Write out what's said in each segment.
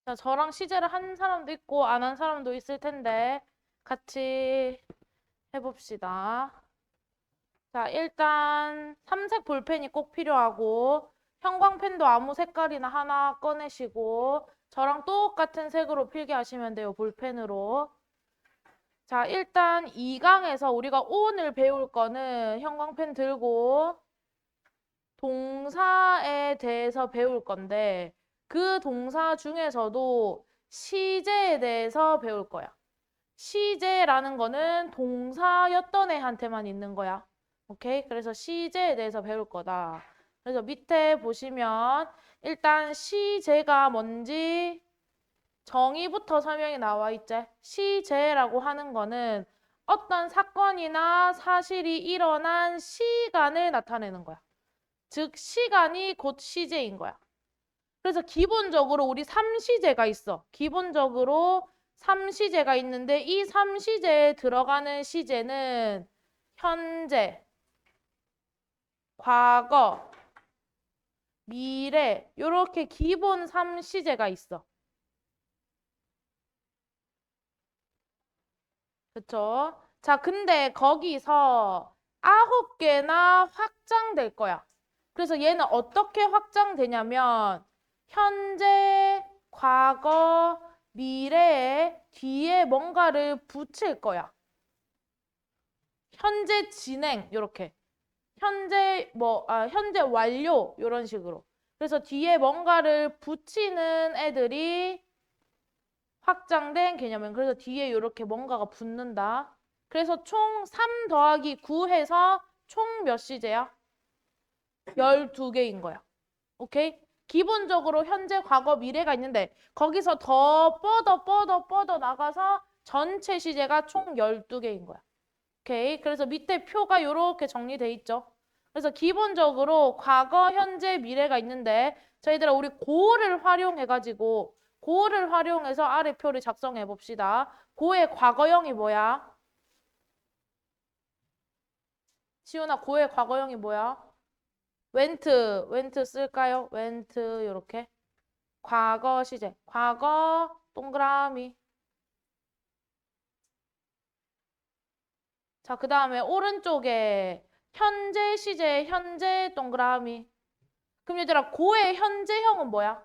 자, 저랑 시제를 한 사람도 있고 안 한 사람도 있을 텐데 같이 해봅시다. 자, 일단 삼색 볼펜이 꼭 필요하고 형광펜도 아무 색깔이나 하나 꺼내시고 저랑 똑같은 색으로 필기하시면 돼요. 볼펜으로. 자, 일단 2강에서 우리가 오늘 배울 거는 형광펜 들고 동사에 대해서 배울 건데 그 동사 중에서도 시제에 대해서 배울 거야. 시제라는 거는 동사였던 애한테만 있는 거야. 오케이? 그래서 시제에 대해서 배울 거다. 그래서 밑에 보시면 일단 시제가 뭔지 정의부터 설명이 나와 있지. 시제라고 하는 거는 어떤 사건이나 사실이 일어난 시간을 나타내는 거야. 즉 시간이 곧 시제인 거야. 그래서 기본적으로 우리 삼시제가 있어. 기본적으로 삼시제가 있는데 이 삼시제에 들어가는 시제는 현재, 과거, 미래 이렇게 기본 삼시제가 있어. 그쵸? 자, 근데 거기서 9개나 확장될 거야. 그래서 얘는 어떻게 확장되냐면 현재, 과거, 미래에 뒤에 뭔가를 붙일 거야. 현재 진행 이렇게. 현재 완료 이런 식으로. 그래서 뒤에 뭔가를 붙이는 애들이 확장된 개념은 그래서 뒤에 이렇게 뭔가가 붙는다. 그래서 총 3 더하기 9 해서 총 몇 시제야? 12개인 거야. 오케이? 기본적으로 현재, 과거, 미래가 있는데 거기서 더 뻗어 나가서 전체 시제가 총 12개인 거야. 오케이? 그래서 밑에 표가 이렇게 정리돼 있죠. 그래서 기본적으로 과거, 현재, 미래가 있는데 저희들아 우리 고를 활용해가지고 고를 활용해서 아래 표를 작성해 봅시다. 고의 과거형이 뭐야? 시훈아, 고의 과거형이 뭐야? 웬트 쓸까요? 웬트 이렇게. 과거 시제. 과거 동그라미. 자, 그 다음에 오른쪽에 현재 시제, 현재 동그라미. 그럼 얘들아, 고의 현재형은 뭐야?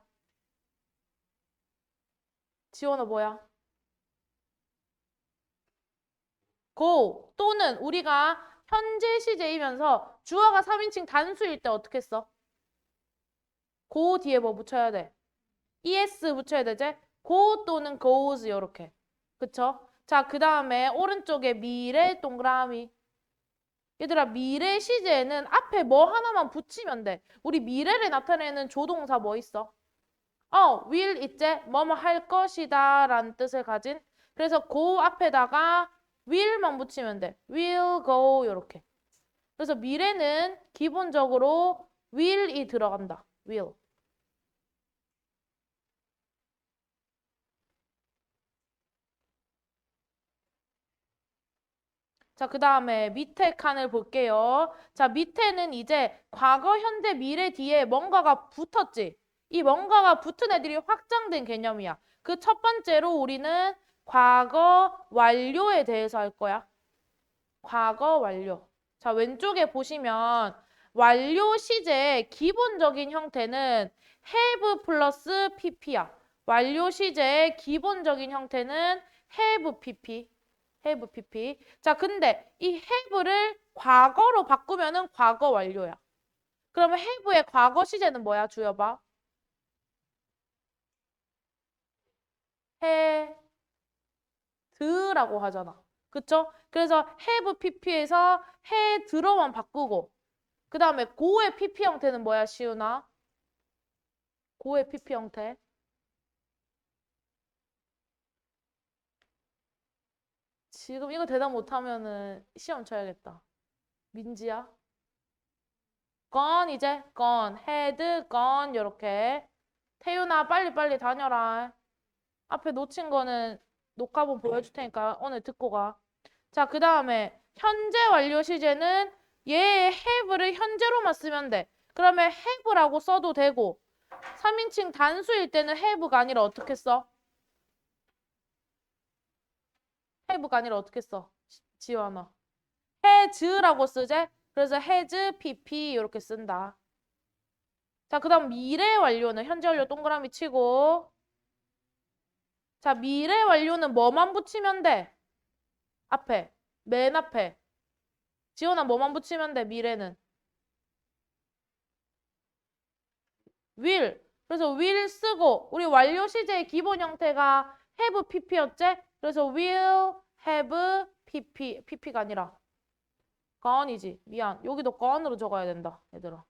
지원아 뭐야? 고 또는 우리가 현재 시제이면서 주어가 3인칭 단수일 때 어떻게 써? 고 뒤에 뭐 붙여야 돼? es 붙여야 되지? go 또는 goes 이렇게. 그쵸? 자, 그 다음에 오른쪽에 미래 동그라미. 얘들아, 미래 시제에는 앞에 뭐 하나만 붙이면 돼. 우리 미래를 나타내는 조동사 뭐 있어? will 있지? 뭐뭐 할 것이다 라는 뜻을 가진. 그래서 go 앞에다가 will만 붙이면 돼. will go 이렇게. 그래서 미래는 기본적으로 will이 들어간다. will. 자, 그 다음에 밑에 칸을 볼게요. 자, 밑에는 이제 과거, 현재, 미래 뒤에 뭔가가 붙었지. 이 뭔가가 붙은 애들이 확장된 개념이야. 그 첫 번째로 우리는 과거 완료에 대해서 할 거야. 과거 완료. 자, 왼쪽에 보시면 완료 시제의 기본적인 형태는 have 플러스 pp야. 완료 시제의 기본적인 형태는 have pp. have pp. 자, 근데 이 have를 과거로 바꾸면은 과거 완료야. 그러면 have의 과거 시제는 뭐야? 주여봐. had라고 하잖아. 그쵸? 그래서 have pp에서 had로만 바꾸고 그 다음에 go의 pp 형태는 뭐야, 시우나? 고의 pp 형태. 지금 이거 대답 못하면은 시험 쳐야겠다. 민지야? gone 이제 gone, had, gone 이렇게. 태윤아 빨리빨리 다녀라. 앞에 놓친 거는 녹화본 보여줄 테니까 오늘 듣고 가. 자, 그 다음에 현재 완료 시제는 얘의 have를 현재로만 쓰면 돼. 그러면 have라고 써도 되고 3인칭 단수일 때는 have가 아니라 어떻게 써? have가 아니라 어떻게 써? 지원아. has라고 쓰재? 그래서 has, pp 이렇게 쓴다. 자, 그 다음 미래 완료는 현재 완료 동그라미 치고. 자, 미래 완료는 뭐만 붙이면 돼? 앞에. 맨 앞에. 지원아 뭐만 붙이면 돼? 미래는. will. 그래서 will 쓰고 우리 완료 시제의 기본 형태가 have pp였지? 그래서 will have pp. pp가 아니라 gone이지. 미안. 여기도 gone으로 적어야 된다. 얘들아.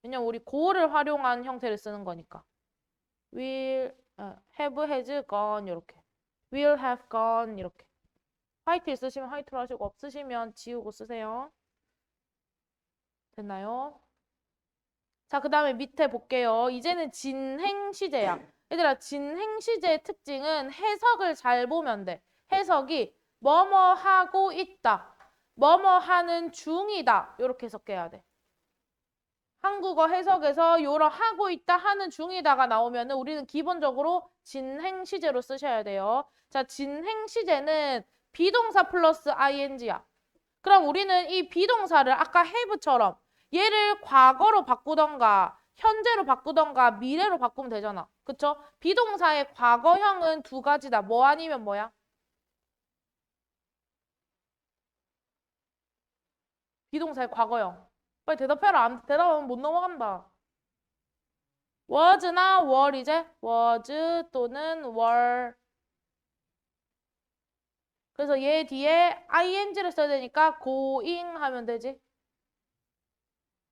왜냐면 우리 go를 활용한 형태를 쓰는 거니까. will have has gone 이렇게. will have gone 이렇게. 화이트 있으시면 화이트로 하시고 없으시면 지우고 쓰세요. 됐나요? 자, 그 다음에 밑에 볼게요. 이제는 진행 시제야. 얘들아, 진행 시제의 특징은 해석을 잘 보면 돼. 해석이 뭐뭐 하고 있다. 뭐뭐 하는 중이다. 이렇게 해석해야 돼. 한국어 해석에서 요런 하고 있다, 하는 중이다가 나오면 우리는 기본적으로 진행 시제로 쓰셔야 돼요. 자, 진행 시제는 비동사 플러스 ing야. 그럼 우리는 이 비동사를 아까 have처럼 얘를 과거로 바꾸던가 현재로 바꾸던가 미래로 바꾸면 되잖아. 그쵸? 비동사의 과거형은 두 가지다. 뭐 아니면 뭐야? 비동사의 과거형. 빨리 대답해라. 안 대답하면 못 넘어간다. was나 were 이제? was 또는 were. 그래서 얘 뒤에 ing를 써야 되니까 going 하면 되지.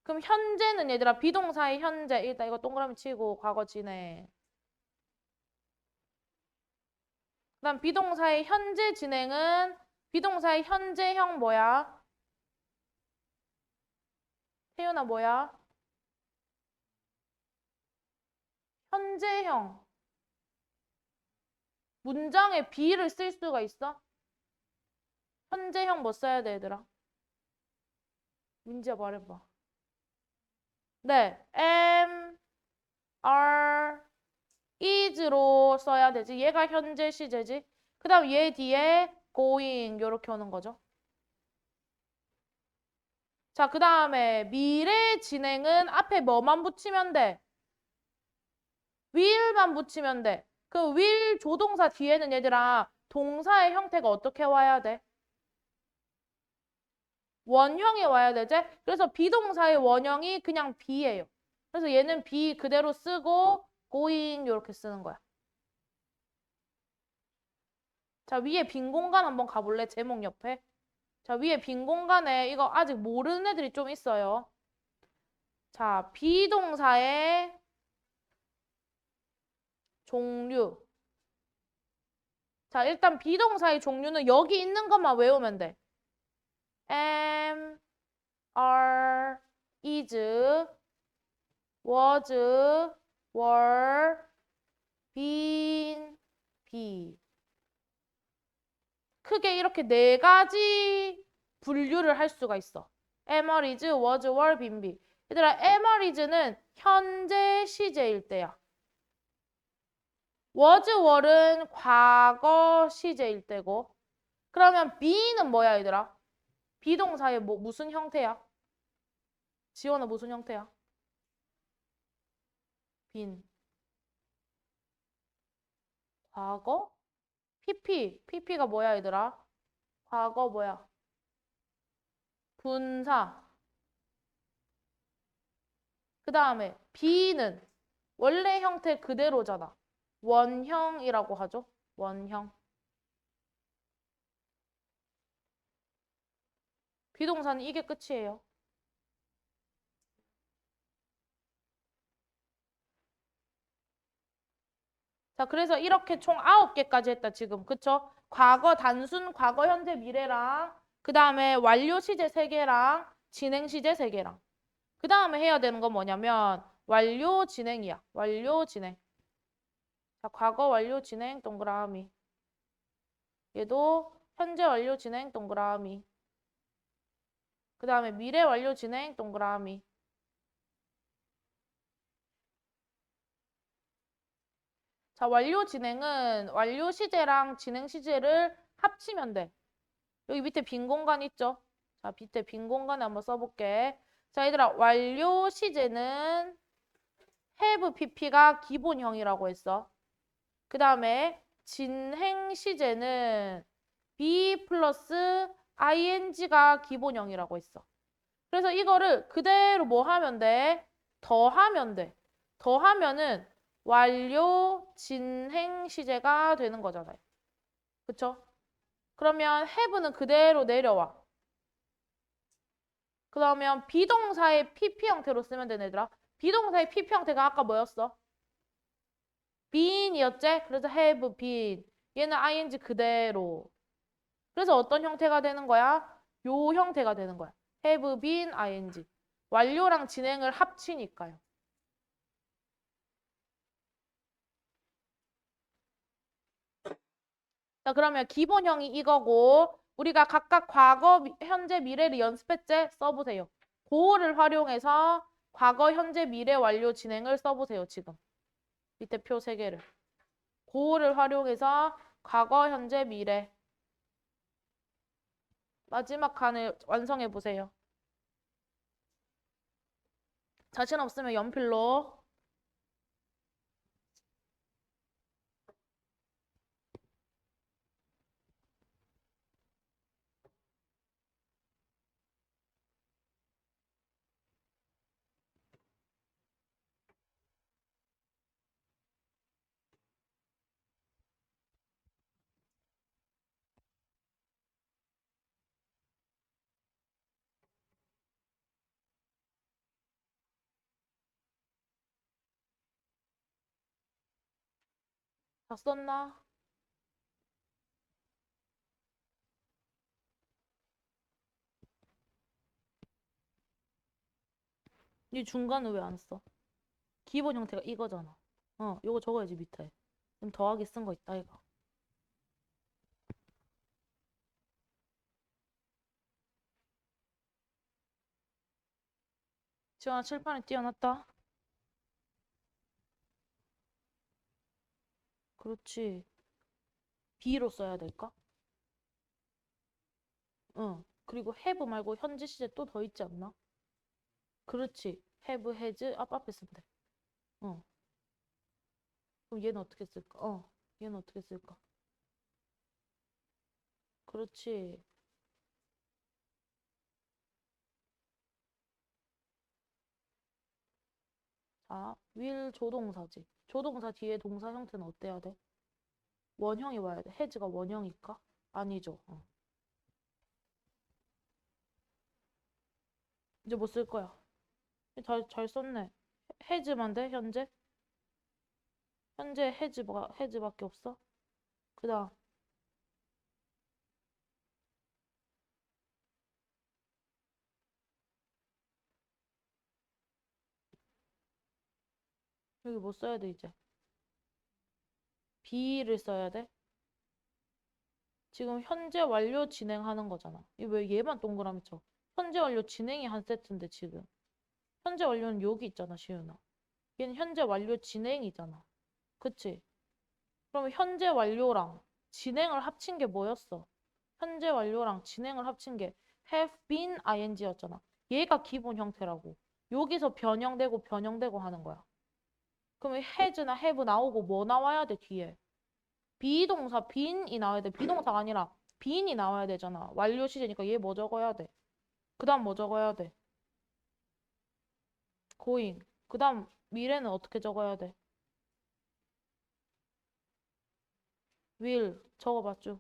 그럼 현재는 얘들아 비동사의 현재. 일단 이거 동그라미 치고 과거 진행. 그다음 비동사의 현재 진행은 비동사의 현재형 뭐야? 태윤아 뭐야? 현재형. 문장에 be를 쓸 수가 있어? 현재형 뭐 써야 돼, 얘들아? 민지야 말해봐. 네, am, are, is로 써야 되지. 얘가 현재 시제지. 그 다음 얘 뒤에 going 이렇게 오는 거죠. 자, 그 다음에 미래 진행은 앞에 뭐만 붙이면 돼? will만 붙이면 돼. 그 will 조동사 뒤에는 얘들아 동사의 형태가 어떻게 와야 돼? 원형이 와야 되지? 그래서 비동사의 원형이 그냥 be예요. 그래서 얘는 be 그대로 쓰고 going 이렇게 쓰는 거야. 자, 위에 빈 공간 한번 가볼래? 제목 옆에. 자, 위에 빈 공간에 이거 아직 모르는 애들이 좀 있어요. 자, 비동사의 종류. 자, 일단 비동사의 종류는 여기 있는 것만 외우면 돼. am, are, is, was, were, been, be. 크게 이렇게 네 가지 분류를 할 수가 있어. am, are, is, was, were, been, be. 얘들아, am, are, is는 현재 시제일 때야. was, were는 과거 시제일 때고. 그러면 be는 뭐야, 얘들아? 비동사의 무슨 형태야? 지원은 무슨 형태야? been. 과거? pp가 뭐야, 얘들아? 과거 뭐야? 분사. 그 다음에 be는 원래 형태 그대로잖아. 원형이라고 하죠. 원형. 비동사는 이게 끝이에요. 자, 그래서 이렇게 총 9개까지 했다, 지금. 그쵸? 과거, 단순, 과거, 현재, 미래랑 그 다음에 완료 시제 3개랑 진행 시제 3개랑 그 다음에 해야 되는 건 뭐냐면 완료 진행이야. 완료 진행. 자, 과거 완료 진행 동그라미. 얘도 현재 완료 진행 동그라미. 그 다음에 미래 완료 진행 동그라미. 자, 완료 진행은 완료 시제랑 진행 시제를 합치면 돼. 여기 밑에 빈 공간 있죠? 자, 밑에 빈 공간에 한번 써볼게. 자, 얘들아, 완료 시제는 have pp가 기본형이라고 했어. 그 다음에 진행 시제는 be 플러스 ing가 기본형이라고 했어. 그래서 이거를 그대로 뭐 하면 돼? 더하면 돼. 더하면은 완료 진행 시제가 되는 거잖아요. 그쵸? 그러면 have는 그대로 내려와. 그러면 비동사의 PP 형태로 쓰면 되네, 얘들아. 비동사의 PP 형태가 아까 뭐였어? been이었지? 그래서 have been. 얘는 ing 그대로. 그래서 어떤 형태가 되는 거야? 요 형태가 되는 거야. have been ing. 완료랑 진행을 합치니까요. 자, 그러면 기본형이 이거고 우리가 각각 과거, 현재, 미래를 연습했지? 써보세요. 고를 활용해서 과거, 현재, 미래, 완료, 진행을 써보세요, 지금. 밑에 표 3개를. 고를 활용해서 과거, 현재, 미래. 마지막 칸을 완성해보세요. 자신 없으면 연필로. 다 썼나? 이 중간은 왜 안 써? 기본 형태가 이거잖아. 요거 적어야지, 밑에. 지금 더하기 쓴 거 있다, 이거. 지원아, 칠판에 띄워놨다. 그렇지. B로 써야 될까? 응. 그리고 have 말고 현재 시제 또 더 있지 않나? 그렇지. have, has, 앞에 쓰면 돼. 어. 그럼 얘는 어떻게 쓸까? 얘는 어떻게 쓸까? 그렇지. 자, will 조동사지. 조동사 뒤에 동사 형태는 어때야 돼? 원형이 와야 돼. has가 원형일까? 아니죠. 이제 뭐 쓸 거야? 잘 썼네. has만 돼, 현재? 현재 has밖에 없어? 그 다음, 여기 뭐 써야 돼, 이제? be를 써야 돼? 지금 현재 완료 진행하는 거잖아. 이거 왜 얘만 동그라미 쳐? 현재 완료 진행이 한 세트인데, 지금. 현재 완료는 여기 있잖아, 시윤아. 얘는 현재 완료 진행이잖아. 그치? 그럼 현재 완료랑 진행을 합친 게 뭐였어? 현재 완료랑 진행을 합친 게 have been ing였잖아. 얘가 기본 형태라고. 여기서 변형되고 하는 거야. 그러면 has나 have 나오고 뭐 나와야 돼, 뒤에? 비동사 been이 나와야 돼. 비동사가 아니라 been이 나와야 되잖아. 완료 시제니까 얘 뭐 적어야 돼? 그 다음 뭐 적어야 돼? going. 그 다음 미래는 어떻게 적어야 돼? will. 적어봤죠?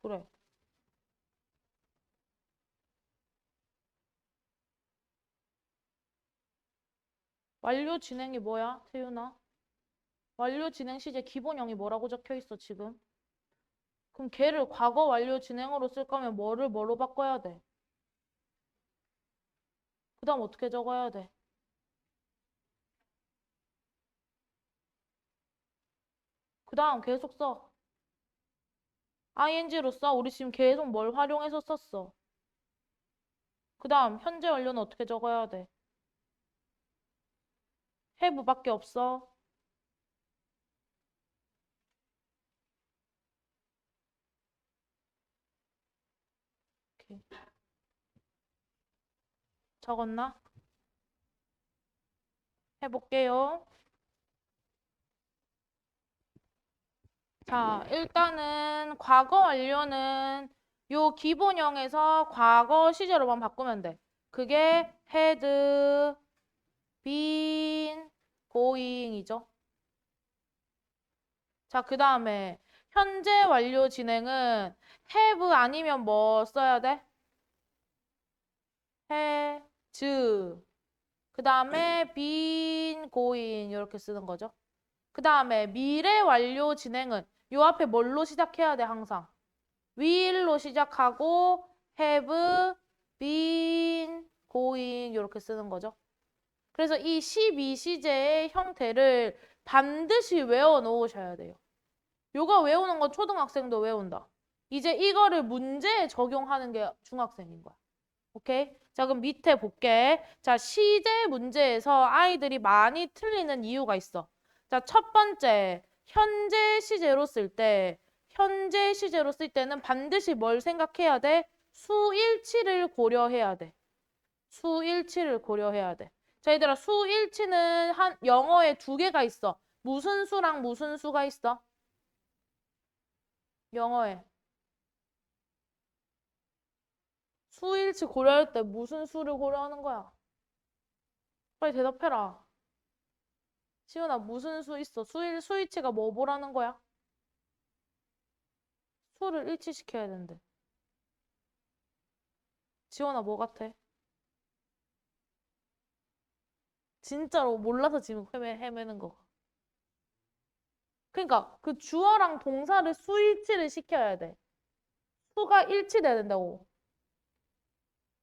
그래. 완료 진행이 뭐야, 태윤아? 완료 진행 시제 기본형이 뭐라고 적혀 있어, 지금? 그럼 걔를 과거 완료 진행으로 쓸 거면 뭐로 바꿔야 돼? 그 다음 어떻게 적어야 돼? 그 다음 계속 써. ing로 써. 우리 지금 계속 뭘 활용해서 썼어. 그 다음 현재 완료는 어떻게 적어야 돼? have밖에 없어. 오케이. 적었나? 해볼게요. 자, 일단은 과거 완료는 요 기본형에서 과거 시제로만 바꾸면 돼. 그게 had, been, going이죠. 자, 그 다음에 현재 완료 진행은 have 아니면 뭐 써야 돼? has. 그 다음에 been, going 이렇게 쓰는 거죠. 그 다음에 미래 완료 진행은 요 앞에 뭘로 시작해야 돼, 항상? will로 시작하고 have, been, going 이렇게 쓰는 거죠. 그래서 이 12시제의 형태를 반드시 외워 놓으셔야 돼요. 요거 외우는 건 초등학생도 외운다. 이제 이거를 문제에 적용하는 게 중학생인 거야. 오케이? 자, 그럼 밑에 볼게. 자, 시제 문제에서 아이들이 많이 틀리는 이유가 있어. 자, 첫 번째, 현재 시제로 쓸 때는 반드시 뭘 생각해야 돼? 수일치를 고려해야 돼. 수일치를 고려해야 돼. 자, 얘들아, 수일치는 영어에 두 개가 있어. 무슨 수랑 무슨 수가 있어? 영어에. 수일치 고려할 때 무슨 수를 고려하는 거야? 빨리 대답해라. 시훈아, 무슨 수 있어? 수일치가 뭐 보라는 거야? 수를 일치시켜야 되는데. 지원아, 뭐 같아? 진짜로 몰라서 지금 헤매는 거. 그러니까 그 주어랑 동사를 수일치를 시켜야 돼. 수가 일치돼야 된다고.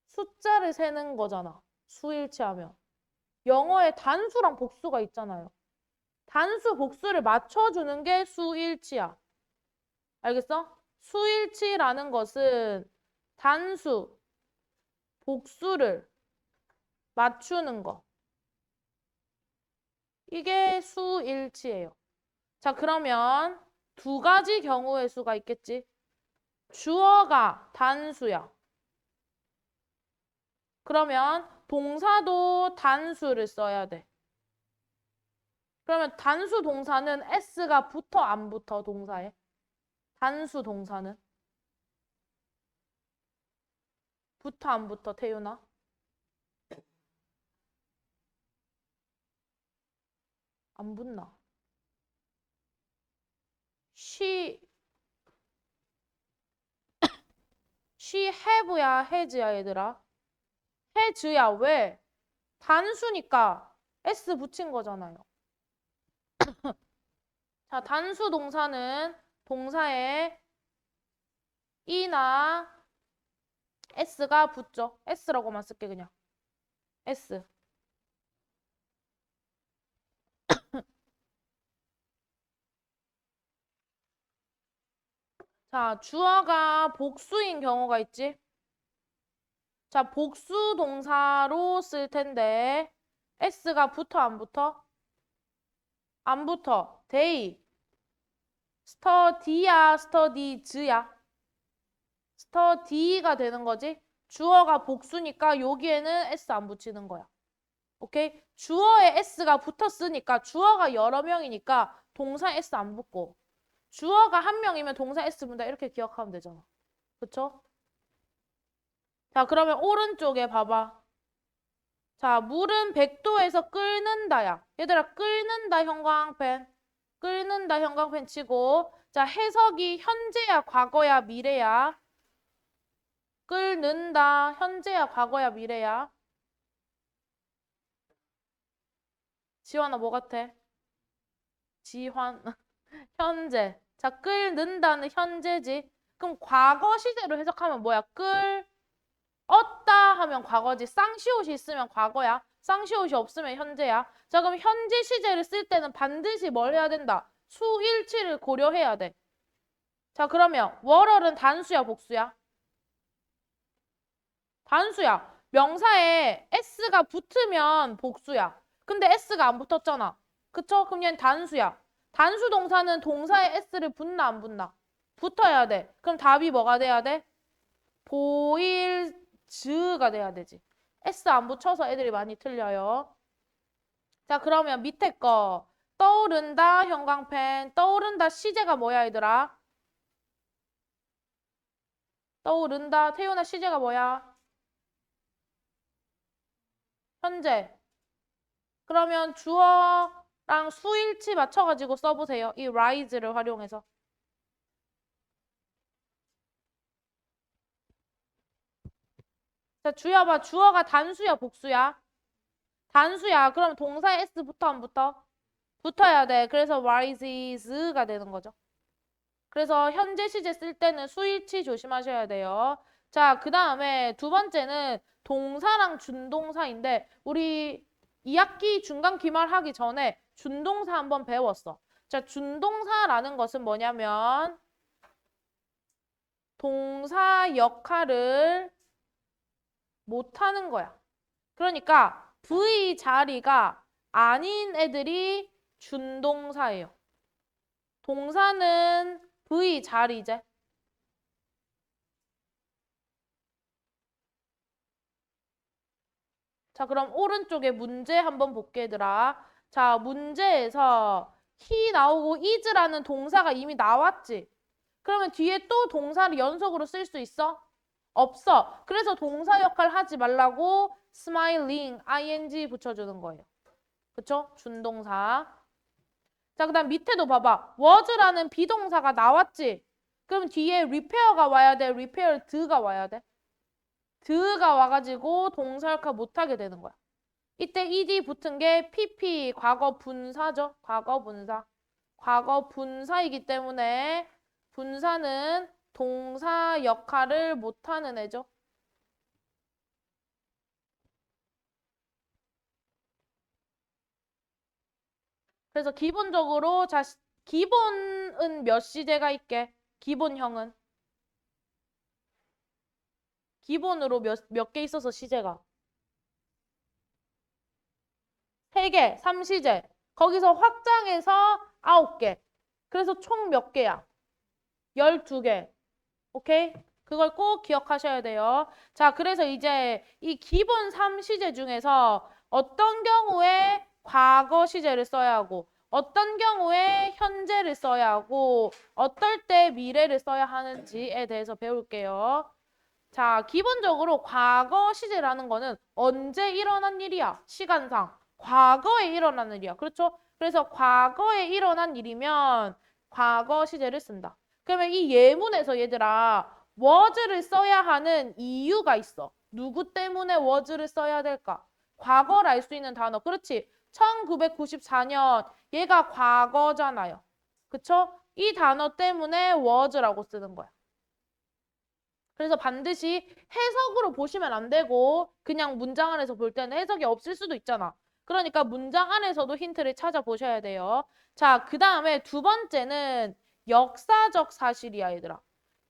숫자를 세는 거잖아. 수일치하면. 영어에 단수랑 복수가 있잖아요. 단수, 복수를 맞춰주는 게 수일치야. 알겠어? 수일치라는 것은 단수, 복수를 맞추는 거. 이게 수일치예요. 자, 그러면 두 가지 경우의 수가 있겠지. 주어가 단수야. 그러면 동사도 단수를 써야 돼. 그러면 단수 동사는 s가 붙어 안 붙어 동사에? 단수 동사는? 붙어 안 붙어 태윤아? 안 붙나? she have야 has야 얘들아? has야 왜? 단수니까 s 붙인 거잖아요. 자, 단수 동사는 동사에 e나 s가 붙죠. s라고만 쓸게 그냥. s. 자, 주어가 복수인 경우가 있지? 자, 복수 동사로 쓸 텐데 s가 붙어 안 붙어? 안 붙어. they. study야, studies야? study가 되는 거지? 주어가 복수니까 여기에는 s 안 붙이는 거야. 오케이? 주어에 s가 붙었으니까 주어가 여러 명이니까 동사 s 안 붙고 주어가 한 명이면 동사 s 붙는다 이렇게 기억하면 되잖아. 그쵸? 자, 그러면 오른쪽에 봐봐. 자, 물은 100도에서 끓는다야. 얘들아, 끓는다 형광펜. 끓는다 형광펜 치고. 자, 해석이 현재야, 과거야, 미래야. 끓는다, 현재야, 과거야, 미래야. 지환아, 뭐 같아? 지환, 현재. 자, 끓는다는 현재지. 그럼 과거 시제로 해석하면 뭐야? 었다 하면 과거지. 쌍시옷이 있으면 과거야. 쌍시옷이 없으면 현재야. 자, 그럼 현재 시제를 쓸 때는 반드시 뭘 해야 된다? 수일치를 고려해야 돼. 자, 그러면 월월은 단수야, 복수야? 단수야. 명사에 s가 붙으면 복수야. 근데 s가 안 붙었잖아. 그쵸? 그럼 얘는 단수야. 단수 동사는 동사에 s를 붙나 안 붙나? 붙어야 돼. 그럼 답이 뭐가 돼야 돼? 보일즈가 돼야 되지. S 안 붙여서 애들이 많이 틀려요. 자, 그러면 밑에 거. 떠오른다, 형광펜. 떠오른다, 시제가 뭐야, 얘들아? 떠오른다, 태연아, 시제가 뭐야? 현재. 그러면 주어랑 수일치 맞춰가지고 써보세요. 이 rise를 활용해서. 자, 주여 봐. 주어가 단수야, 복수야? 단수야. 그럼 동사에 s 붙어, 안 붙어? 붙어야 돼. 그래서 rises가 되는 거죠. 그래서 현재 시제 쓸 때는 수일치 조심하셔야 돼요. 자, 그 다음에 두 번째는 동사랑 준동사인데 우리 2학기 중간 기말하기 전에 준동사 한번 배웠어. 자, 준동사라는 것은 뭐냐면 동사 역할을 못하는 거야. 그러니까 V 자리가 아닌 애들이 준동사예요. 동사는 V 자리제. 자, 그럼 오른쪽에 문제 한번 볼게, 얘들아. 자, 문제에서 he 나오고 is라는 동사가 이미 나왔지? 그러면 뒤에 또 동사를 연속으로 쓸 수 있어? 없어. 그래서 동사 역할 하지 말라고 smiling, ing 붙여주는 거예요. 그쵸? 준동사. 자, 그 다음 밑에도 봐봐. was라는 비동사가 나왔지? 그럼 뒤에 repair가 와야 돼? repaired가 와야 돼? 드가 와가지고 동사 역할 못하게 되는 거야. 이때 ed 붙은 게 pp 과거 분사죠. 과거 분사. 과거 분사이기 때문에 분사는 동사 역할을 못하는 애죠. 그래서 기본적으로 기본은 몇 시제가 있게? 기본형은 기본으로 몇 개 있어서 시제가 3개, 3시제. 거기서 확장해서 9개. 그래서 총 몇 개야? 12개. 오케이? 그걸 꼭 기억하셔야 돼요. 자, 그래서 이제 이 기본 3시제 중에서 어떤 경우에 과거 시제를 써야 하고 어떤 경우에 현재를 써야 하고 어떨 때 미래를 써야 하는지에 대해서 배울게요. 자, 기본적으로 과거 시제라는 거는 언제 일어난 일이야? 시간상. 과거에 일어난 일이야. 그렇죠? 그래서 과거에 일어난 일이면 과거 시제를 쓴다. 그러면 이 예문에서 얘들아 was를 써야 하는 이유가 있어. 누구 때문에 was를 써야 될까? 과거를 알 수 있는 단어. 그렇지? 1994년 얘가 과거잖아요. 그쵸? 이 단어 때문에 was라고 쓰는 거야. 그래서 반드시 해석으로 보시면 안 되고 그냥 문장 안에서 볼 때는 해석이 없을 수도 있잖아. 그러니까 문장 안에서도 힌트를 찾아보셔야 돼요. 자, 그 다음에 두 번째는 역사적 사실이야, 얘들아.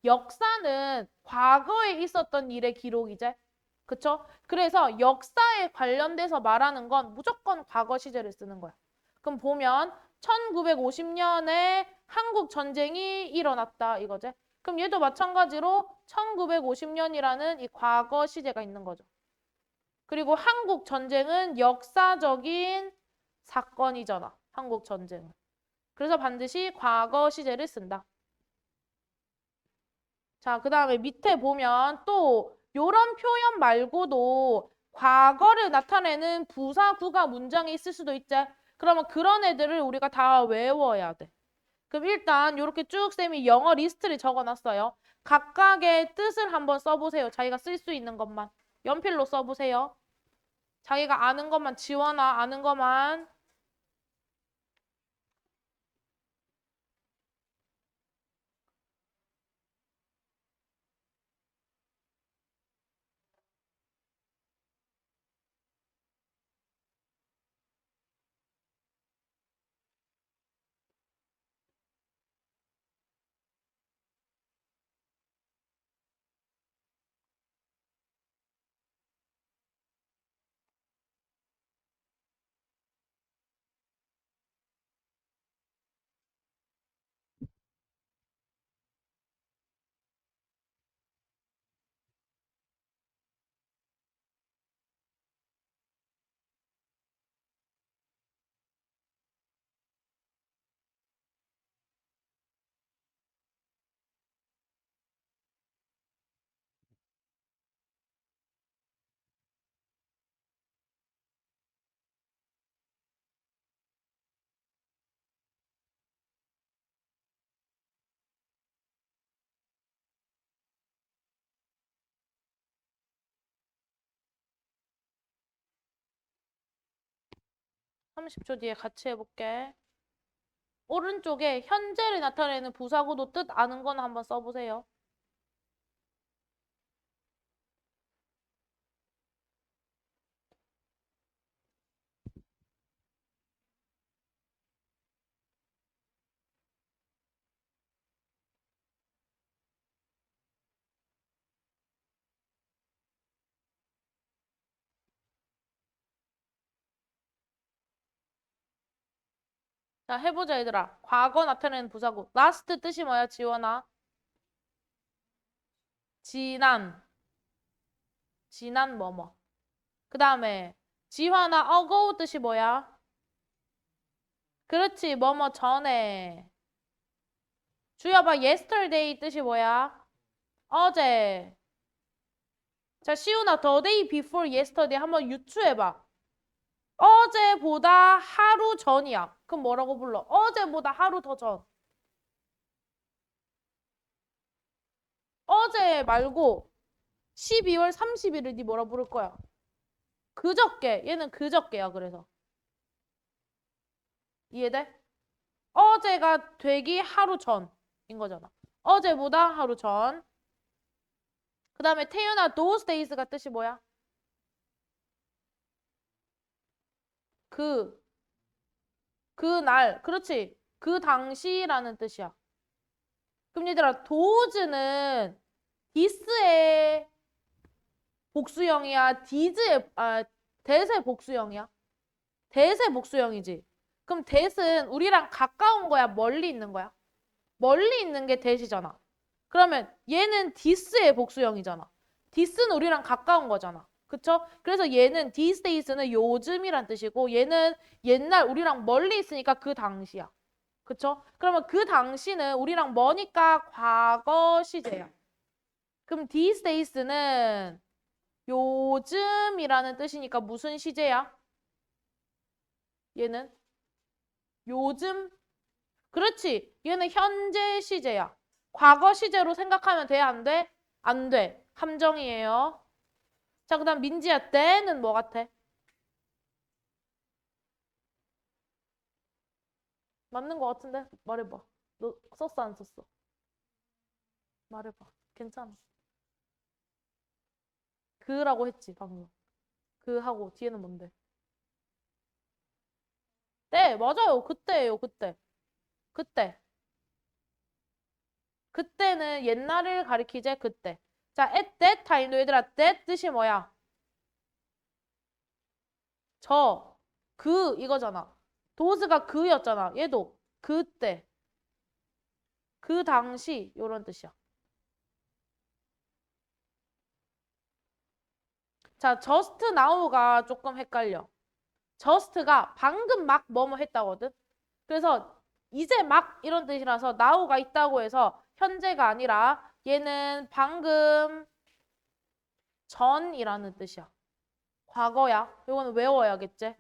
역사는 과거에 있었던 일의 기록이제. 그쵸? 그래서 역사에 관련돼서 말하는 건 무조건 과거 시제를 쓰는 거야. 그럼 보면 1950년에 한국 전쟁이 일어났다 이거지. 그럼 얘도 마찬가지로 1950년이라는 이 과거 시제가 있는 거죠. 그리고 한국 전쟁은 역사적인 사건이잖아. 한국 전쟁은. 그래서 반드시 과거 시제를 쓴다. 자, 그 다음에 밑에 보면 또 이런 표현 말고도 과거를 나타내는 부사구가 문장에 있을 수도 있지. 그러면 그런 애들을 우리가 다 외워야 돼. 그럼 일단 이렇게 쭉 쌤이 영어 리스트를 적어놨어요. 각각의 뜻을 한번 써보세요. 자기가 쓸 수 있는 것만. 연필로 써보세요. 자기가 아는 것만 지워놔. 아는 것만. 30초 뒤에 같이 해볼게. 오른쪽에 현재를 나타내는 부사구도 뜻 아는 거는 한번 써보세요. 자, 해보자, 얘들아. 과거 나타내는 부사구. last 뜻이 뭐야, 지원아? 지난. 지난 뭐뭐. 그 다음에 지화나 ago 뜻이 뭐야? 그렇지, 뭐뭐 전에. 주야 봐, yesterday 뜻이 뭐야? 어제. 자, 시우나 the day before yesterday 한번 유추해봐. 어제보다 하루 전이야. 그럼 뭐라고 불러? 어제보다 하루 더 전. 어제 말고 12월 30일을 네 뭐라 부를 거야? 그저께. 얘는 그저께야, 그래서. 이해돼? 어제가 되기 하루 전인 거잖아. 어제보다 하루 전. 그 다음에 태연아, those days가 뜻이 뭐야? 그날. 그렇지. 그 당시라는 뜻이야. 그럼 얘들아, those는 this의 복수형이야? that의 복수형이야? that의 복수형이지. 그럼 that은 우리랑 가까운 거야? 멀리 있는 거야? 멀리 있는 게 that이잖아. 그러면 얘는 this의 복수형이잖아. this는 우리랑 가까운 거잖아. 그쵸? 그래서 얘는 these days는 요즘이란 뜻이고 얘는 옛날 우리랑 멀리 있으니까 그 당시야. 그쵸? 그러면 그 당시는 우리랑 머니까 과거 시제야. 그럼 these days는 요즘이라는 뜻이니까 무슨 시제야? 얘는 요즘. 그렇지. 얘는 현재 시제야. 과거 시제로 생각하면 돼? 안 돼? 안 돼. 함정이에요. 자, 그 다음 민지야, 때는 뭐 같아? 맞는 거 같은데? 말해봐. 너 썼어, 안 썼어? 말해봐. 괜찮아. 그라고 했지, 방금. 그 하고 뒤에는 뭔데? 때, 맞아요. 그때예요, 그때. 그때. 그때는 옛날을 가리키제, 그때. 자, at that time도 얘들아, that 뜻이 뭐야? 이거잖아. 도즈가 그였잖아. 얘도 그때, 그 당시 요런 뜻이야. 자, just now가 조금 헷갈려. just가 방금 막 뭐뭐 했다거든. 그래서 이제 막 이런 뜻이라서 now가 있다고 해서 현재가 아니라 얘는 방금 전이라는 뜻이야. 과거야. 이거는 외워야겠지.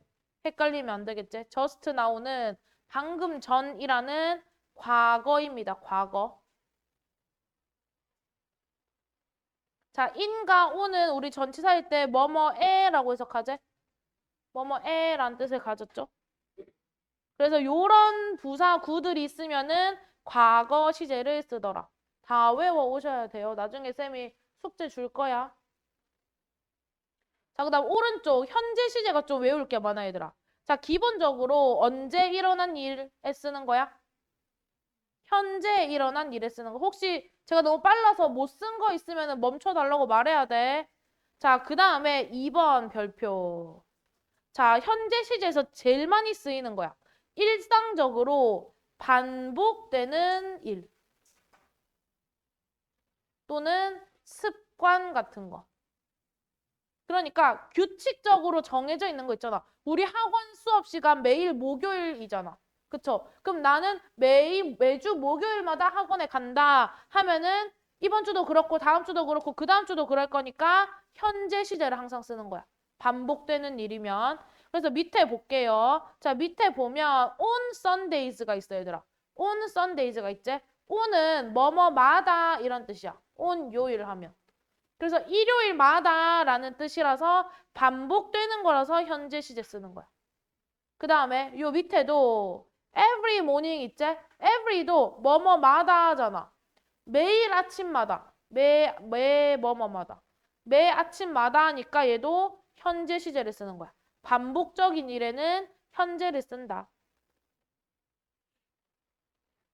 헷갈리면 안 되겠지. just now는 방금 전이라는 과거입니다. 과거. 자, in과 on은 우리 전치사일 때 뭐뭐에라고 해석하지? 뭐뭐에라는 뜻을 가졌죠. 그래서 요런 부사 구들이 있으면은 과거 시제를 쓰더라. 다 외워 오셔야 돼요. 나중에 쌤이 숙제 줄 거야. 자, 그다음 오른쪽 현재 시제가 좀 외울 게 많아, 얘들아. 자, 기본적으로 언제 일어난 일에 쓰는 거야? 현재 일어난 일에 쓰는 거. 혹시 제가 너무 빨라서 못 쓴 거 있으면 멈춰 달라고 말해야 돼. 자, 그다음에 2번 별표. 자, 현재 시제에서 제일 많이 쓰이는 거야. 일상적으로 반복되는 일 또는 습관 같은 거. 그러니까 규칙적으로 정해져 있는 거 있잖아. 우리 학원 수업 시간 매일 목요일이잖아. 그쵸? 그럼 나는 매주 목요일마다 학원에 간다 하면은 이번 주도 그렇고 다음 주도 그렇고 그 다음 주도 그럴 거니까 현재 시제를 항상 쓰는 거야. 반복되는 일이면. 그래서 밑에 볼게요. 자, 밑에 보면 on Sundays가 있어, 얘들아. on Sundays가 있지? on은 뭐뭐마다 이런 뜻이야. on 요일 하면. 그래서 일요일마다라는 뜻이라서 반복되는 거라서 현재 시제 쓰는 거야. 그 다음에 요 밑에도 every morning 있지? every도 뭐뭐마다 하잖아. 매일 아침마다. 매 뭐뭐마다. 매 아침마다 하니까 얘도 현재 시제를 쓰는 거야. 반복적인 일에는 현재를 쓴다.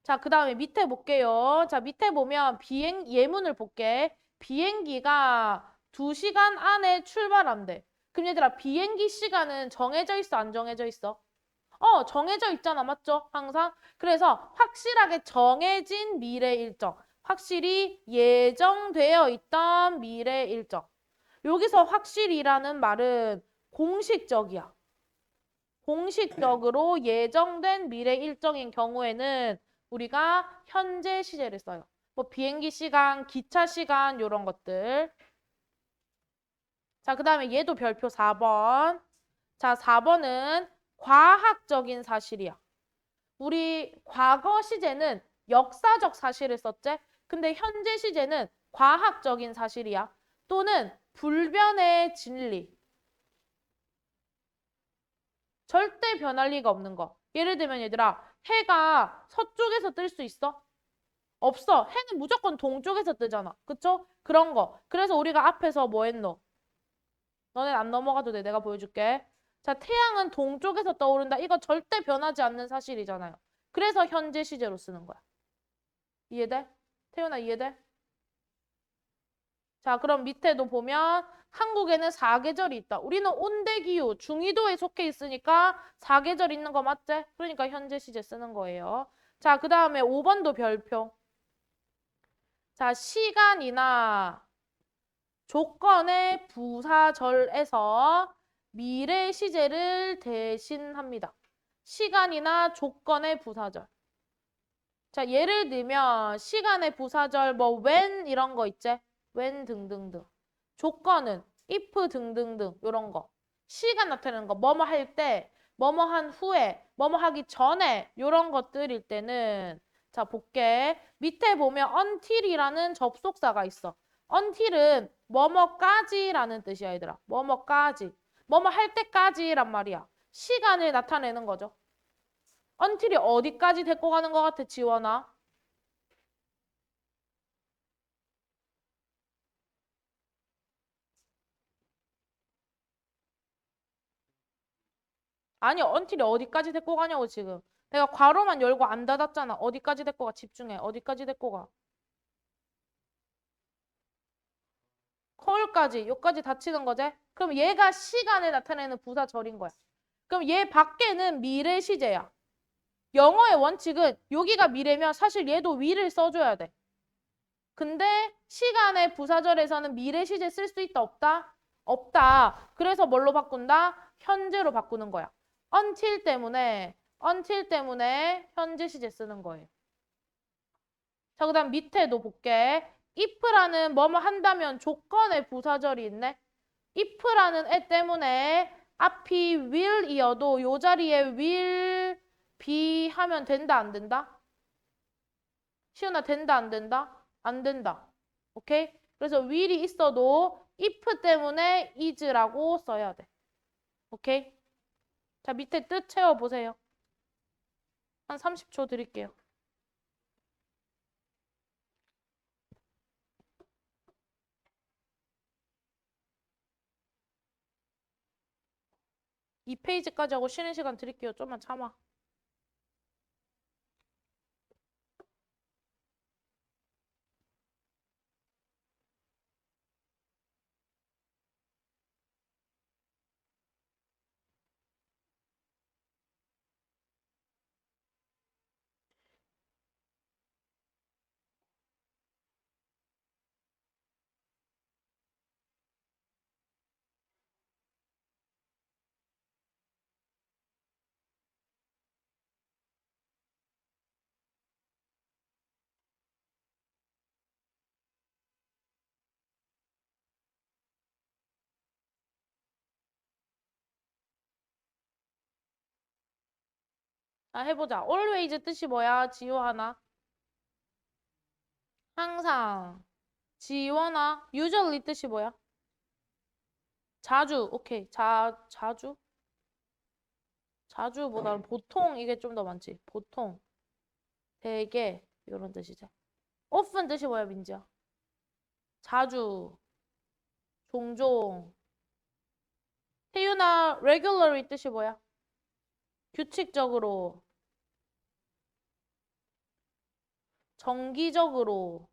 자, 그 다음에 밑에 볼게요. 자, 밑에 보면 예문을 볼게. 비행기가 2시간 안에 출발한대. 그럼 얘들아, 비행기 시간은 정해져 있어, 안 정해져 있어? 정해져 있잖아, 맞죠? 항상. 그래서 확실하게 정해진 미래 일정. 확실히 예정되어 있던 미래 일정. 여기서 확실히라는 말은 공식적이야. 공식적으로 예정된 미래 일정인 경우에는 우리가 현재 시제를 써요. 뭐 비행기 시간, 기차 시간 이런 것들. 자, 그 다음에 얘도 별표 4번. 자, 4번은 과학적인 사실이야. 우리 과거 시제는 역사적 사실을 썼지? 근데 현재 시제는 과학적인 사실이야. 또는 불변의 진리. 절대 변할 리가 없는 거. 예를 들면 얘들아, 해가 서쪽에서 뜰 수 있어? 없어. 해는 무조건 동쪽에서 뜨잖아. 그쵸? 그런 거. 그래서 우리가 앞에서 뭐 했노? 너넨 안 넘어가도 돼. 내가 보여줄게. 자, 태양은 동쪽에서 떠오른다. 이거 절대 변하지 않는 사실이잖아요. 그래서 현재 시제로 쓰는 거야. 이해돼? 태연아 이해돼? 자, 그럼 밑에도 보면 한국에는 4계절이 있다. 우리는 온대기후, 중위도에 속해 있으니까 4계절 있는 거 맞지? 그러니까 현재 시제 쓰는 거예요. 자, 그 다음에 5번도 별표. 자, 시간이나 조건의 부사절에서 미래 시제를 대신합니다. 시간이나 조건의 부사절. 자, 예를 들면 시간의 부사절 뭐 when 이런 거 있지? when 등등등. 조건은 if 등등등 이런 거. 시간 나타내는 거 뭐뭐 할 때, 뭐뭐 한 후에, 뭐뭐 하기 전에 이런 것들일 때는 자, 볼게. 밑에 보면 until이라는 접속사가 있어. until은 뭐뭐까지라는 뜻이야, 얘들아. 뭐뭐까지. 뭐뭐 할 때까지란 말이야. 시간을 나타내는 거죠. until이 어디까지 데리고 가는 것 같아, 지원아? 아니, until이 어디까지 데리고 가냐고, 지금. 내가 괄호만 열고 안 닫았잖아. 어디까지 데리고 가? 집중해. 어디까지 데리고 가? 거울까지, 여기까지 닫히는 거지? 그럼 얘가 시간을 나타내는 부사절인 거야. 그럼 얘 밖에는 미래 시제야. 영어의 원칙은 여기가 미래면 사실 얘도 위를 써줘야 돼. 근데 시간의 부사절에서는 미래 시제 쓸 수 있다, 없다? 없다. 그래서 뭘로 바꾼다? 현재로 바꾸는 거야. until 때문에 현재 시제 쓰는 거예요. 자, 그 다음 밑에도 볼게. if라는 뭐뭐 한다면 조건의 부사절이 있네. if라는 애 때문에 앞이 will이어도 요 자리에 will be 하면 된다, 안 된다? 시은아 된다, 안 된다? 안 된다. 오케이? 그래서 will이 있어도 if 때문에 is라고 써야 돼. 오케이? 자, 밑에 뜻 채워보세요. 한 30초 드릴게요. 이 페이지까지 하고 쉬는 시간 드릴게요. 좀만 참아. 자, 해보자. always 뜻이 뭐야? 지호 하나. 항상. 지원아. usually 뜻이 뭐야? 자주. 오케이. 자주? 자주보다는 보통 이게 좀 더 많지. 보통, 되게 이런 뜻이죠. often 뜻이 뭐야, 민지야? 자주, 종종. 태유나 regularly 뜻이 뭐야? 규칙적으로, 정기적으로.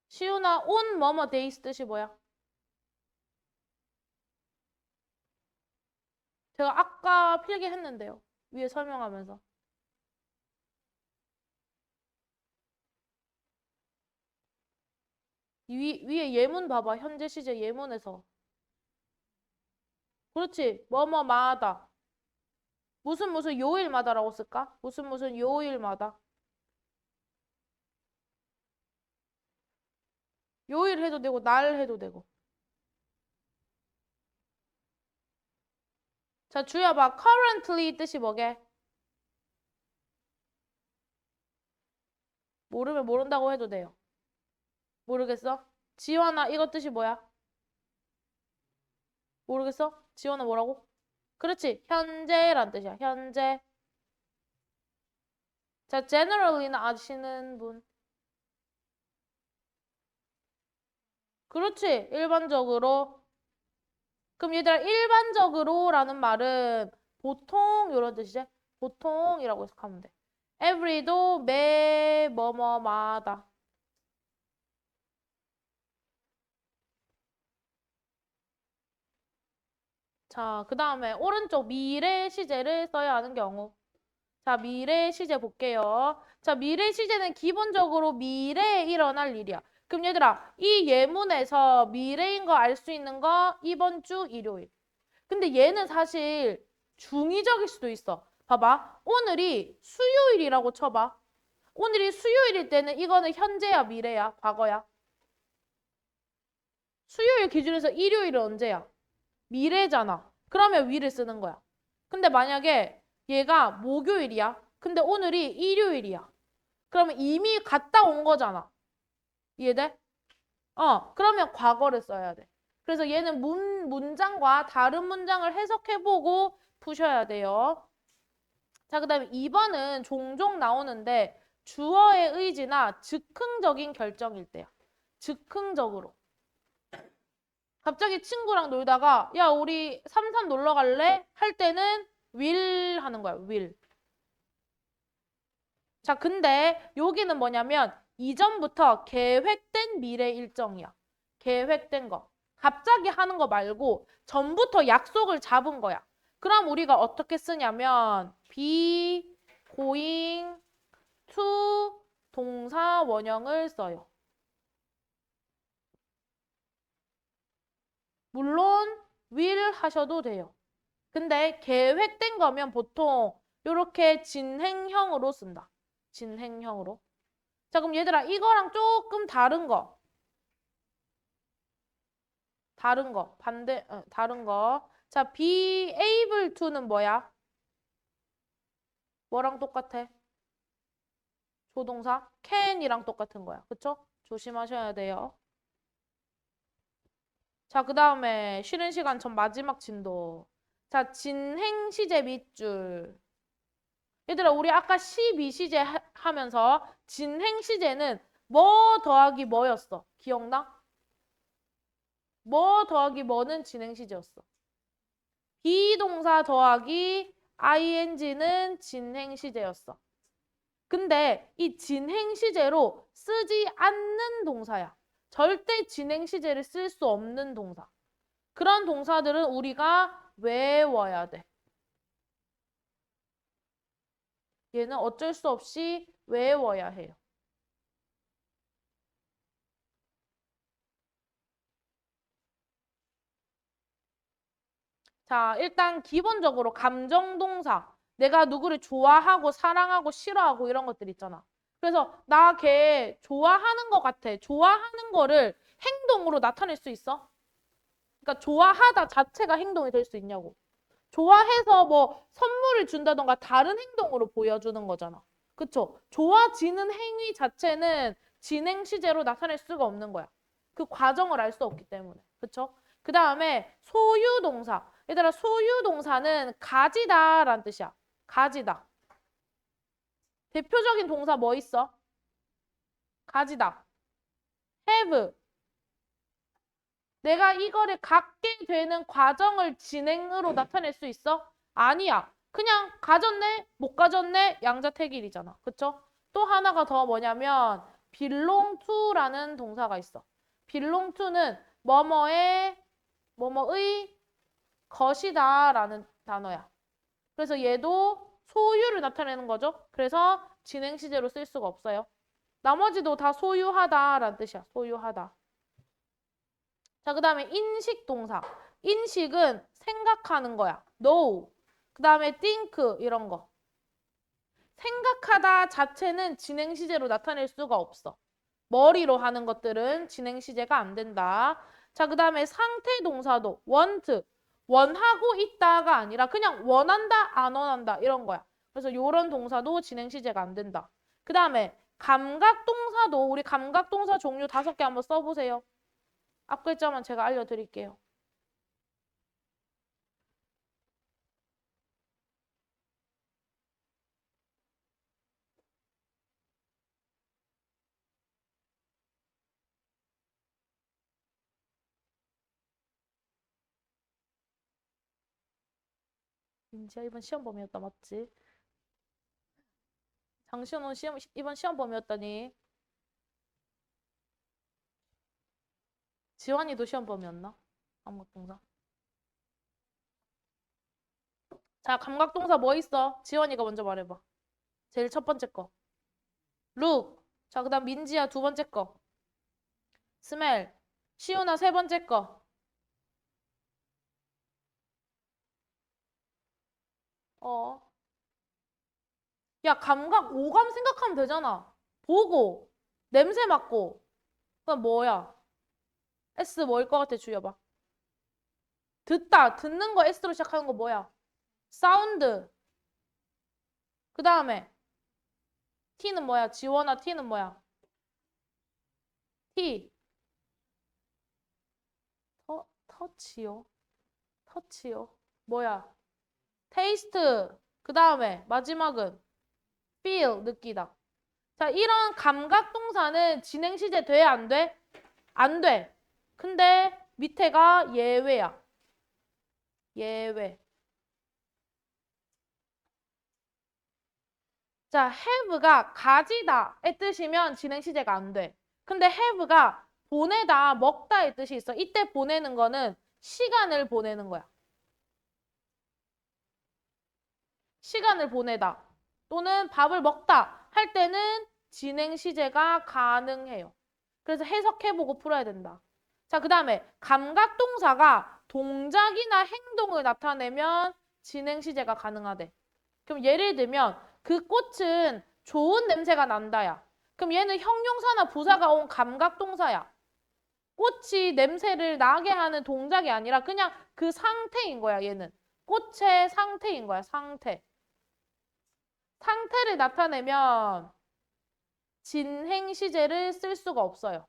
시우나 on 뭐뭐 days 뜻이 뭐야? 제가 아까 필기했는데요. 위에 설명하면서. 위에 예문 봐봐. 현재 시제 예문에서. 그렇지. 뭐뭐마다. 무슨 요일마다라고 쓸까? 무슨 요일마다. 요일 해도 되고 날 해도 되고. 자, 주야 봐. currently 뜻이 뭐게? 모르면 모른다고 해도 돼요. 모르겠어? 지원아, 이거 뜻이 뭐야? 모르겠어? 지원아 뭐라고? 그렇지. 현재란 뜻이야. 현재. 자, generally는 아시는 분. 그렇지. 일반적으로. 그럼 얘들아, 일반적으로라는 말은 보통 이런 뜻이지? 보통이라고 해석하면 돼. every도 매 뭐뭐마다. 자, 그 다음에 오른쪽 미래 시제를 써야 하는 경우. 자, 미래 시제 볼게요. 자, 미래 시제는 기본적으로 미래에 일어날 일이야. 그럼 얘들아, 이 예문에서 미래인 거 알 수 있는 거 이번 주 일요일. 근데 얘는 사실 중의적일 수도 있어. 봐봐. 오늘이 수요일이라고 쳐봐. 오늘이 수요일일 때는 이거는 현재야, 미래야, 과거야? 수요일 기준에서 일요일은 언제야? 미래잖아. 그러면 위를 쓰는 거야. 근데 만약에 얘가 목요일이야. 근데 오늘이 일요일이야. 그러면 이미 갔다 온 거잖아. 이해돼? 그러면 과거를 써야 돼. 그래서 얘는 문장과 다른 문장을 해석해보고 푸셔야 돼요. 자, 그 다음에 2번은 종종 나오는데 주어의 의지나 즉흥적인 결정일 때야. 즉흥적으로. 갑자기 친구랑 놀다가 야, 우리 삼산 놀러 갈래? 할 때는 will 하는 거야. will. 자, 근데 여기는 뭐냐면 이전부터 계획된 미래 일정이야. 계획된 거. 갑자기 하는 거 말고 전부터 약속을 잡은 거야. 그럼 우리가 어떻게 쓰냐면 be going to 동사 원형을 써요. 물론 will 하셔도 돼요. 근데 계획된 거면 보통 이렇게 진행형으로 쓴다. 진행형으로. 자, 그럼 얘들아, 이거랑 조금 다른 거. 다른 거. 자, be able to는 뭐야? 뭐랑 똑같아? 조동사? can이랑 똑같은 거야. 그쵸? 조심하셔야 돼요. 자, 그 다음에 쉬는 시간 전 마지막 진도. 자, 진행 시제 밑줄. 얘들아, 우리 아까 12시제 하면서 진행 시제는 뭐 더하기 뭐였어? 기억나? 뭐 더하기 뭐는 진행 시제였어. 비동사 더하기 ing는 진행 시제였어. 근데 이 진행 시제로 쓰지 않는 동사야. 절대 진행 시제를 쓸 수 없는 동사. 그런 동사들은 우리가 외워야 돼. 얘는 어쩔 수 없이 외워야 해요. 자, 일단 기본적으로 감정동사. 내가 누구를 좋아하고 사랑하고 싫어하고 이런 것들 있잖아. 그래서 나 걔 좋아하는 것 같아. 좋아하는 거를 행동으로 나타낼 수 있어? 그러니까 좋아하다 자체가 행동이 될 수 있냐고. 좋아해서 뭐 선물을 준다던가 다른 행동으로 보여주는 거잖아. 그쵸? 좋아지는 행위 자체는 진행 시제로 나타낼 수가 없는 거야. 그 과정을 알 수 없기 때문에. 그쵸? 그 다음에 소유동사. 얘들아, 소유동사는 가지다라는 뜻이야. 가지다. 대표적인 동사 뭐 있어? 가지다. have. 내가 이거를 갖게 되는 과정을 진행으로 나타낼 수 있어? 아니야. 그냥 가졌네, 못 가졌네, 양자택일이잖아. 그쵸? 또 하나가 더 뭐냐면 belong to라는 동사가 있어. belong to는 뭐뭐의 것이다 라는 단어야. 그래서 얘도 소유를 나타내는 거죠. 그래서 진행 시제로 쓸 수가 없어요. 나머지도 다 소유하다라는 뜻이야. 소유하다. 자, 그 다음에 인식 동사. 인식은 생각하는 거야. know. 그 다음에 think 이런 거. 생각하다 자체는 진행 시제로 나타낼 수가 없어. 머리로 하는 것들은 진행 시제가 안 된다. 자, 그 다음에 상태 동사도 want. 원하고 있다가 아니라 그냥 원한다, 안 원한다 이런 거야. 그래서 이런 동사도 진행 시제가 안 된다. 그 다음에 감각 동사도 우리 감각 동사 종류 5개 한번 써보세요. 앞 글자만 제가 알려드릴게요. 민지야, 이번 시험 범위였다, 맞지? 장시호는 이번 시험 범위였다니. 지환이도 시험 범위였나? 감각동사. 자, 감각동사 뭐 있어? 지환이가 먼저 말해봐. 제일 첫 번째 거. look. 자, 그 다음 민지야 2번째 거. smell. 시우나 3번째 거. 야, 감각, 오감 생각하면 되잖아. 보고, 냄새 맡고. 그건 뭐야? S 뭐일 것 같아, 주여봐. 듣다. 듣는 거 S로 시작하는 거 뭐야? 사운드. 그 다음에 T는 뭐야? 지원아, T는 뭐야? T. 터치요. 터치요. 뭐야? 테이스트. 그 다음에 마지막은 feel, 느끼다. 자, 이런 감각 동사는 진행 시제 돼? 안 돼? 안 돼. 근데 밑에가 예외야. 예외. 자, have가 가지다의 뜻이면 진행 시제가 안 돼. 근데 have가 보내다, 먹다의 뜻이 있어. 이때 보내는 거는 시간을 보내는 거야. 시간을 보내다 또는 밥을 먹다 할 때는 진행 시제가 가능해요. 그래서 해석해보고 풀어야 된다. 자, 그 다음에 감각동사가 동작이나 행동을 나타내면 진행 시제가 가능하대. 그럼 예를 들면 그 꽃은 좋은 냄새가 난다야. 그럼 얘는 형용사나 부사가 온 감각동사야. 꽃이 냄새를 나게 하는 동작이 아니라 그냥 그 상태인 거야, 얘는. 꽃의 상태인 거야, 상태. 상태를 나타내면 진행 시제를 쓸 수가 없어요.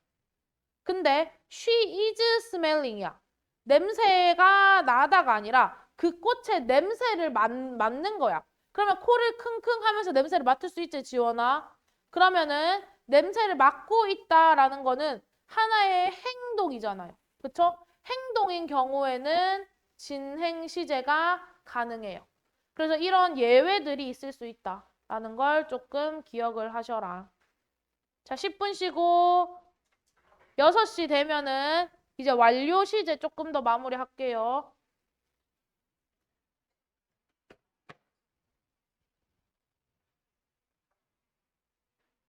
근데 she is smelling이야. 냄새가 나다가 아니라 그 꽃의 냄새를 맡는 거야. 그러면 코를 킁킁 하면서 냄새를 맡을 수 있지, 지원아? 그러면은 냄새를 맡고 있다라는 거는 하나의 행동이잖아요. 그쵸? 행동인 경우에는 진행 시제가 가능해요. 그래서 이런 예외들이 있을 수 있다라는 걸 조금 기억을 하셔라. 자, 10분 쉬고 6시 되면은 이제 완료 시제 조금 더 마무리할게요.